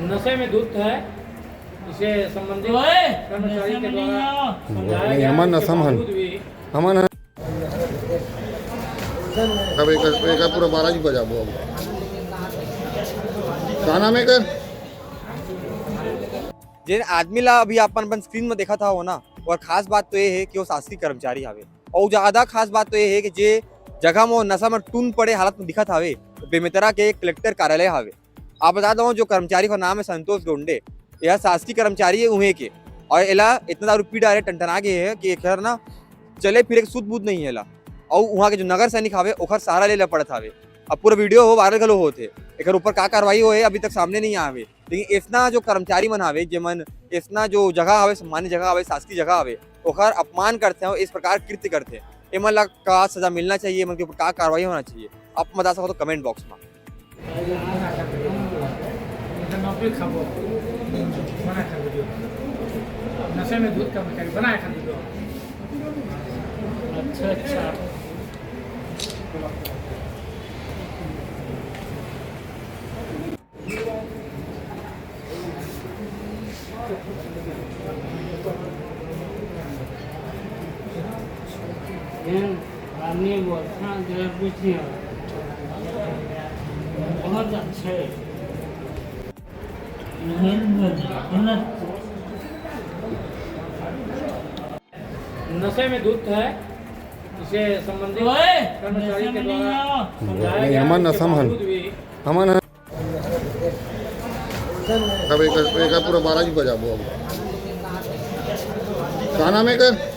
नशे में धुत है, इसे संबंधित कर्मचारी के द्वारा समझाया गया। हमारा नशम हन हमारा अब एक पूरा 12 जी बजा वो क्या नाम है कर जिन आदमी ला अभी अपन स्क्रीन में देखा था वो ना, और खास बात तो ये है कि वो शासकीय कर्मचारी हवे। और ज्यादा खास बात तो ये है कि जे जगह में नशा में टून पड़े हालत में दिखत हवे बेमेतरा के कलेक्टर कार्यालय हवे। आप बता दो जो कर्मचारी का नाम है संतोष डोंडे, यह शासकीय कर्मचारी है उहे के, और एला इतना दारू पी डाले टनटना गए है कि एकर ना चले फिर एक सुध बुध नहीं है। और वहाँ के जो नगर सैनिक हवे ओखर सहारा ले पड़त हवे। अब पूरा वीडियो हो वायरल गलो होते, एक ऊपर का कार्रवाई हो है अभी तक सामने नहीं आवे। लेकिन इतना जो कर्मचारी मन हवे जेमन इतना जो जगह हवे सम्मान्य जगह हवे शासकीय जगह हवे ओखर अपमान करते हैं, इस प्रकार कृत्य करते हैं, एमन ला का सजा मिलना चाहिए, एमन के ऊपर का कार्रवाई होना चाहिए, आप बता सको तो कमेंट बॉक्स में। नशे में धुत कर्मचारी बनाया कर दो। अच्छा अच्छा आदमी बोलता जो कुछ नहीं बहुत अच्छे नशे में धुत है, इसे संबंधित कर्मचारी के द्वारा समझाया गया। हमारा नशम हन हमारा अब एक पूरा 12 जी बजा वो क्या नाम है कर